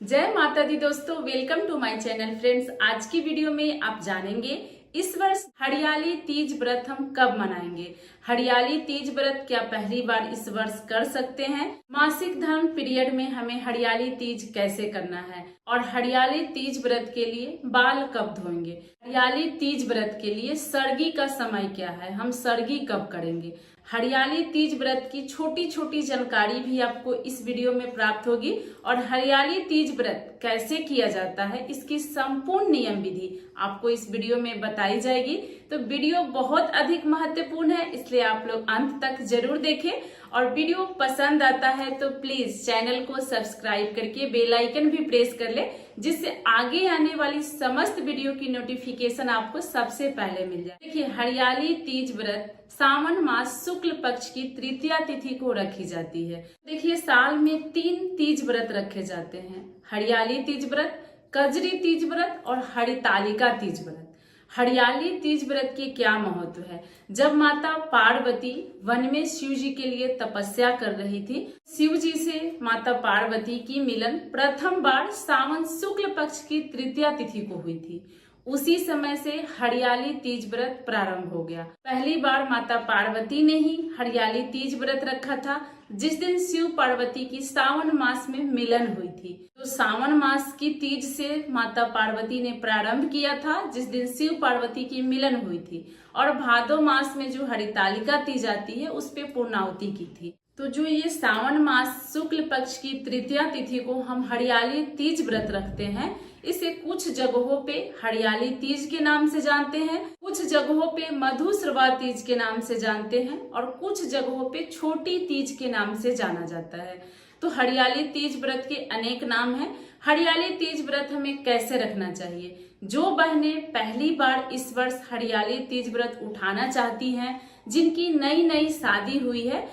जय माता दी दोस्तों, welcome to my channel friends. आज की वीडियो में आप जानेंगे इस वर्ष हरियाली तीज व्रत हम कब मनाएंगे। हरियाली तीज व्रत क्या पहली बार इस वर्ष कर सकते हैं? मासिक धर्म पीरियड में हमें हरियाली तीज कैसे करना है और हरियाली तीज व्रत के लिए बाल कब धोएंगे। हरियाली तीज व्रत के लिए सरगी का समय क्या है, हम सरगी कब करेंगे। हरियाली तीज व्रत की छोटी छोटी जानकारी भी आपको इस वीडियो में प्राप्त होगी और हरियाली तीज व्रत कैसे किया जाता है इसकी संपूर्ण नियम विधि आपको इस वीडियो में बताई जाएगी। तो वीडियो बहुत अधिक महत्वपूर्ण है, इसलिए आप लोग अंत तक जरूर देखें और वीडियो पसंद आता है तो प्लीज चैनल को सब्सक्राइब करके बेल आइकन भी प्रेस कर ले, जिससे आगे आने वाली समस्त वीडियो की नोटिफिकेशन आपको सबसे पहले मिल जाए। देखिए, हरियाली तीज व्रत सावन मास शुक्ल पक्ष की तृतीया तिथि को रखी जाती है। देखिए, साल में 3 तीज व्रत रखे जाते हैं, हरियाली तीज व्रत, कजरी तीज व्रत और हरितालिका तीज व्रत। हरियाली तीज व्रत के क्या महत्व है? जब माता पार्वती वन में शिव जी के लिए तपस्या कर रही थी, शिव जी से माता पार्वती की मिलन प्रथम बार सावन शुक्ल पक्ष की तृतीया तिथि को हुई थी। उसी समय से हरियाली तीज व्रत प्रारंभ हो गया। पहली बार माता पार्वती ने ही हरियाली तीज व्रत रखा था, जिस दिन शिव पार्वती की सावन मास में मिलन हुई थी। तो सावन मास की तीज से माता पार्वती ने प्रारंभ किया था, जिस दिन शिव पार्वती की मिलन हुई थी, और भादो मास में जो हरितालिका तीज आती है उस पे पूर्णाहुति की थी। तो जो ये सावन मास शुक्ल पक्ष की तृतीया तिथि को हम हरियाली तीज व्रत रखते हैं, इसे कुछ जगहों पे हरियाली तीज के नाम से जानते हैं, कुछ जगहों पे मधुश्रवा तीज के नाम से जानते हैं और कुछ जगहों पे छोटी तीज के नाम से जाना जाता है। तो हरियाली तीज व्रत के अनेक नाम हैं। हरियाली तीज व्रत हमें कैसे रखना चाहिए? जो बहनें पहली बार इस वर्ष हरियाली तीज व्रत उठाना चाहती हैं, जिनकी नई नई शादी हुई है,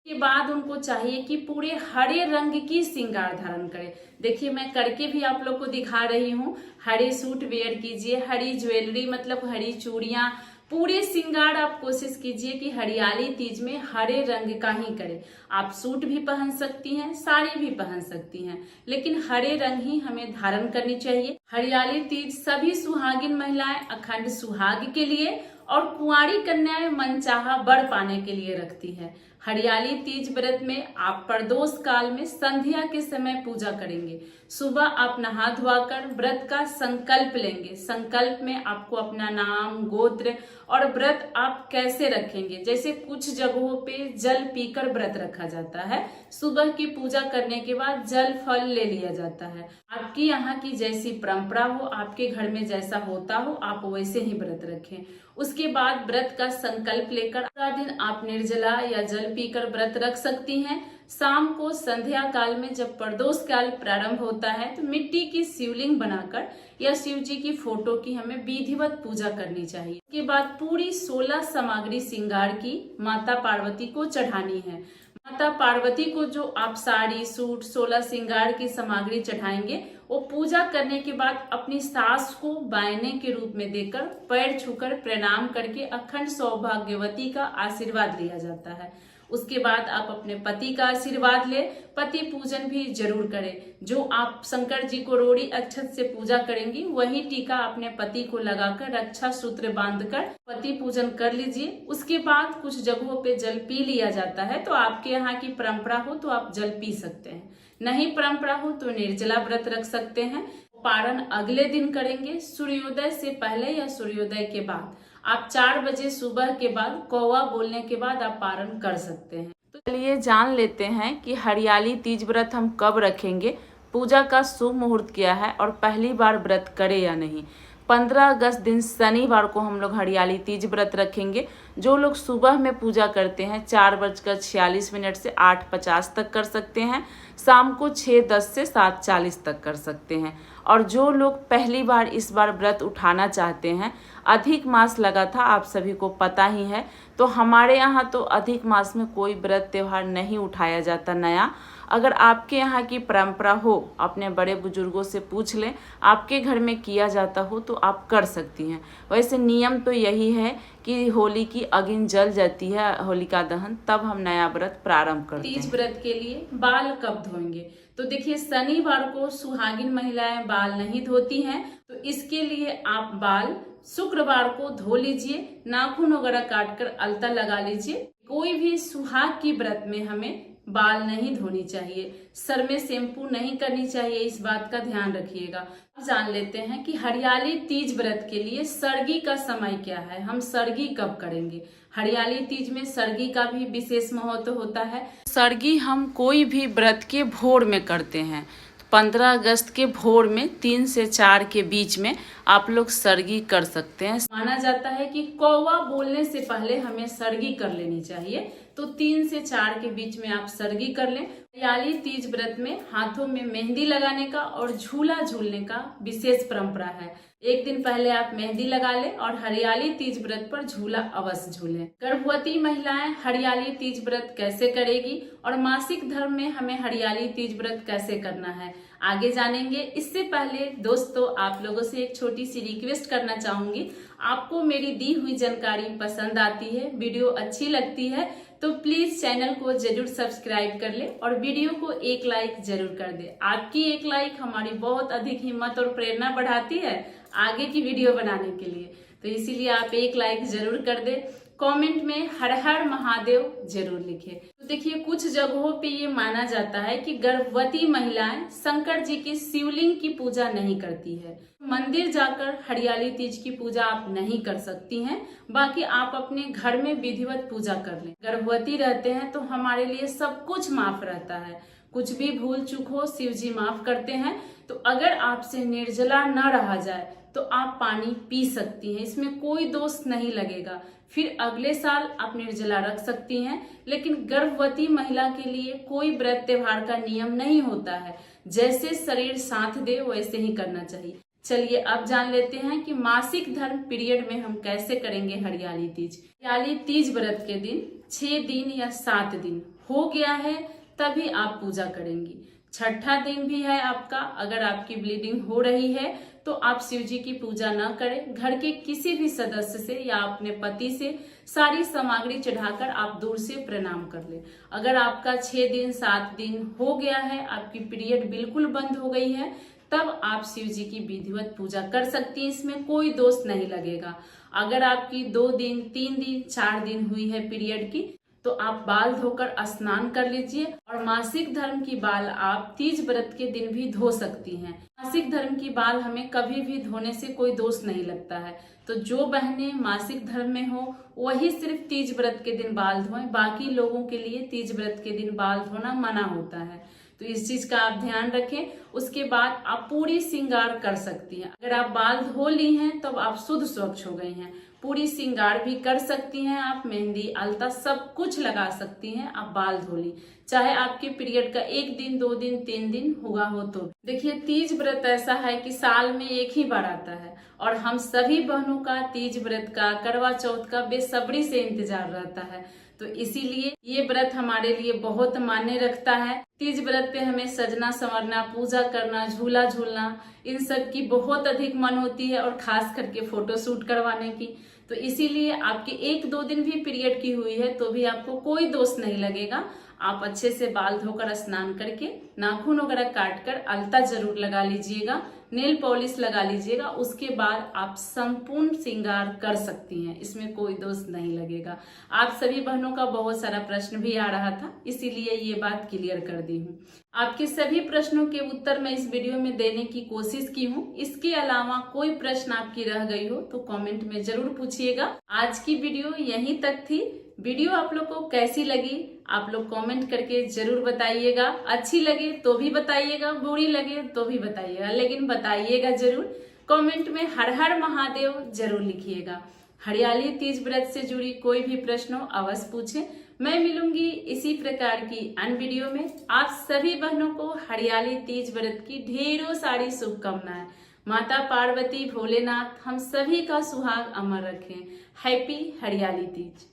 के बाद उनको चाहिए कि पूरे हरे रंग की श्रृंगार धारण करें। देखिए, मैं करके भी आप लोग को दिखा रही हूँ। हरे सूट वेयर कीजिए, हरी ज्वेलरी मतलब हरी चूड़ियां, पूरे श्रृंगार आप कोशिश कीजिए कि हरियाली तीज में हरे रंग का ही करें। आप सूट भी पहन सकती हैं, साड़ी भी पहन सकती हैं, लेकिन हरे रंग ही हमें धारण करनी चाहिए। हरियाली तीज सभी सुहागिन महिलाएं अखंड सुहाग के लिए और कुंवारी कन्याएं मनचाहा वर पाने के लिए रखती है। हरियाली तीज व्रत में आप प्रदोष काल में संध्या के समय पूजा करेंगे। सुबह आप नहा धोकर व्रत का संकल्प लेंगे। संकल्प में आपको अपना नाम, गोत्र और व्रत आप कैसे रखेंगे, जैसे कुछ जगहों पे जल पीकर व्रत रखा जाता है। सुबह की पूजा करने के बाद जल फल ले लिया जाता है। आपकी यहाँ की जैसी परंपरा हो, आपके घर में जैसा होता हो, आप वैसे ही व्रत रखें। उसके बाद व्रत का संकल्प लेकर पूरा दिन आप निर्जला या जल पीकर व्रत रख सकती हैं। शाम को संध्या काल में जब प्रदोष काल प्रारंभ होता है तो मिट्टी की शिवलिंग बनाकर या शिव जी की फोटो की हमें विधिवत पूजा करनी चाहिए। उसके बाद पूरी 16 सामग्री श्रृंगार की माता पार्वती को चढ़ानी है। माता पार्वती को जो आप साड़ी, सूट, 16 श्रृंगार की सामग्री चढ़ाएंगे, वो पूजा करने के बाद अपनी सास को बायने के रूप में देकर पैर छूकर प्रणाम करके अखंड सौभाग्यवती का आशीर्वाद लिया जाता है। उसके बाद आप अपने पति का आशीर्वाद ले, पति पूजन भी जरूर करें। जो आप शंकर जी को रोड़ी अक्षत से पूजा करेंगी, वही टीका अपने पति को लगाकर रक्षा सूत्र बांधकर पति पूजन कर लीजिए। उसके बाद कुछ जगहों पे जल पी लिया जाता है, तो आपके यहाँ की परंपरा हो तो आप जल पी सकते हैं, नहीं परंपरा हो तो निर्जला व्रत रख सकते हैं। पारण अगले दिन करेंगे, सूर्योदय से पहले या सूर्योदय के बाद। आप 4 बजे सुबह के बाद कौवा बोलने के बाद आप पारण कर सकते हैं। तो चलिए जान लेते हैं कि हरियाली तीज व्रत हम कब रखेंगे, पूजा का शुभ मुहूर्त क्या है और पहली बार व्रत करें या नहीं। 15 अगस्त दिन शनिवार को हम लोग हरियाली तीज व्रत रखेंगे। जो लोग सुबह में पूजा करते हैं 4:46 से 8:50 तक कर सकते हैं, शाम को 6:10 से 7:40 तक कर सकते हैं। और जो लोग पहली बार इस बार व्रत उठाना चाहते हैं, अधिक मास लगा था, आप सभी को पता ही है। तो हमारे यहाँ तो अधिक मास में कोई व्रत त्योहार नहीं उठाया जाता नया। अगर आपके यहाँ की परंपरा हो, अपने बड़े बुजुर्गों से पूछ लें, आपके घर में किया जाता हो तो आप कर सकती हैं। वैसे नियम तो यही है कि होली की अगिन जल जाती है, होलिका दहन, तब हम नया व्रत प्रारंभ करते हैं। तीज व्रत के लिए बाल कब धोएंगे? तो देखिए, शनिवार को सुहागिन महिलाएं बाल नहीं धोती हैं, तो इसके लिए आप बाल शुक्रवार को धो लीजिए, नाखून वगैरह काटकर अलता लगा लीजिए। कोई भी सुहाग की व्रत में हमें बाल नहीं धोनी चाहिए, सर में शैम्पू नहीं करनी चाहिए, इस बात का ध्यान रखिएगा। अब जान लेते हैं कि हरियाली तीज व्रत के लिए सरगी का समय क्या है, हम सरगी कब करेंगे। हरियाली तीज में सरगी का भी विशेष महत्व होता है। सरगी हम कोई भी व्रत के भोर में करते हैं। 15 अगस्त के भोर में 3 से 4 के बीच में आप लोग सरगी कर सकते हैं। माना जाता है कि कौवा बोलने से पहले हमें सरगी कर लेनी चाहिए, तो 3 से 4 के बीच में आप सरगी कर लें। हरियाली तीज व्रत में हाथों में मेहंदी लगाने का और झूला झूलने का विशेष परंपरा है। एक दिन पहले आप मेहंदी लगा लें और हरियाली तीज व्रत पर झूला अवश्य झूलें। गर्भवती महिलाएं हरियाली तीज व्रत कैसे करेगी और मासिक धर्म में हमें हरियाली तीज व्रत कैसे करना है, आगे जानेंगे। इससे पहले दोस्तों, आप लोगों से एक छोटी सी रिक्वेस्ट करना चाहूंगी। आपको मेरी दी हुई जानकारी पसंद आती है, वीडियो अच्छी लगती है, तो प्लीज चैनल को जरूर सब्सक्राइब कर ले और वीडियो को एक लाइक जरूर कर दे। आपकी एक लाइक हमारी बहुत अधिक हिम्मत और प्रेरणा बढ़ाती है आगे की वीडियो बनाने के लिए, तो इसीलिए आप एक लाइक जरूर कर दे। कमेंट में हर हर महादेव जरूर लिखे। तो देखिए, कुछ जगहों पे ये माना जाता है कि गर्भवती महिलाएं शंकर जी के शिवलिंग की पूजा नहीं करती है। मंदिर जाकर हरियाली तीज की पूजा आप नहीं कर सकती हैं, बाकी आप अपने घर में विधिवत पूजा कर लें। गर्भवती रहते हैं तो हमारे लिए सब कुछ माफ रहता है, कुछ भी भूल चूक हो शिव जी माफ करते हैं। तो अगर आपसे निर्जला न रहा जाए तो आप पानी पी सकती हैं, इसमें कोई दोष नहीं लगेगा। फिर अगले साल आप निर्जला रख सकती हैं, लेकिन गर्भवती महिला के लिए कोई व्रत त्योहार का नियम नहीं होता है, जैसे शरीर साथ दे वैसे ही करना चाहिए। चलिए अब जान लेते हैं कि मासिक धर्म पीरियड में हम कैसे करेंगे हरियाली तीज। हरियाली तीज व्रत के दिन 6 दिन या 7 दिन हो गया है तभी आप पूजा करेंगी। छठा दिन भी है आपका, अगर आपकी ब्लीडिंग हो रही है तो आप शिव जी की पूजा न करें। घर के किसी भी सदस्य से या अपने पति से सारी सामग्री चढ़ाकर आप दूर से प्रणाम कर ले। अगर आपका 6 दिन 7 दिन हो गया है, आपकी पीरियड बिल्कुल बंद हो गई है, तब आप शिव जी की विधिवत पूजा कर सकती हैं, इसमें कोई दोष नहीं लगेगा। अगर आपकी 2 दिन 3 दिन 4 दिन हुई है पीरियड की, तो आप बाल धोकर स्नान कर लीजिए। और मासिक धर्म की बाल आप तीज व्रत के दिन भी धो सकती हैं। मासिक धर्म की बाल हमें कभी भी धोने से कोई दोष नहीं लगता है। तो जो बहनें मासिक धर्म में हो वही सिर्फ तीज व्रत के दिन बाल धोएं, बाकी लोगों के लिए तीज व्रत के दिन बाल धोना मना होता है, तो इस चीज का आप ध्यान रखें। उसके बाद आप पूरी श्रृंगार कर सकती हैं। अगर आप बाल धो ली हैं तब आप शुद्ध स्वच्छ हो गई हैं। पूरी श्रृंगार भी कर सकती हैं आप, मेहंदी अलता सब कुछ लगा सकती हैं आप बाल धो ली, चाहे आपके पीरियड का 1 दिन 2 दिन 3 दिन हुआ हो तो। देखिए, तीज व्रत ऐसा है कि साल में एक ही बार आता है और हम सभी बहनों का तीज व्रत का, करवा चौथ का बेसब्री से इंतजार रहता है, तो इसीलिए ये व्रत हमारे लिए बहुत मायने रखता है। तीज व्रत पे हमें सजना संवरना, पूजा करना, झूला झूलना, इन सब की बहुत अधिक मन होती है और खास करके फोटो शूट करवाने की। तो इसीलिए आपके 1-2 दिन भी पीरियड की हुई है तो भी आपको कोई दोष नहीं लगेगा। आप अच्छे से बाल धोकर स्नान करके नाखून वगैरह काट कर अलता जरूर लगा लीजिएगा, नेल पॉलिश लगा लीजिएगा। उसके बाद आप संपूर्ण श्रृंगार कर सकती हैं, इसमें कोई दोष नहीं लगेगा। आप सभी बहनों का बहुत सारा प्रश्न भी आ रहा था, इसीलिए ये बात क्लियर कर दी हूँ। आपके सभी प्रश्नों के उत्तर मैं इस वीडियो में देने की कोशिश की हूँ। इसके अलावा कोई प्रश्न आपकी रह गई हो तो कमेंट में जरूर पूछिएगा। आज की वीडियो यहीं तक थी। वीडियो आप लोग को कैसी लगी आप लोग कमेंट करके जरूर बताइएगा। अच्छी लगे तो भी बताइएगा, बुरी लगे तो भी बताइएगा, लेकिन बताइएगा जरूर। कमेंट में हर हर महादेव जरूर लिखिएगा। हरियाली तीज व्रत से जुड़ी कोई भी प्रश्न हो अवश्य पूछें। मैं मिलूंगी इसी प्रकार की अन्य वीडियो में। आप सभी बहनों को हरियाली तीज व्रत की ढेरों सारी शुभकामनाएं। माता पार्वती भोलेनाथ हम सभी का सुहाग अमर रखें। हैप्पी हरियाली तीज।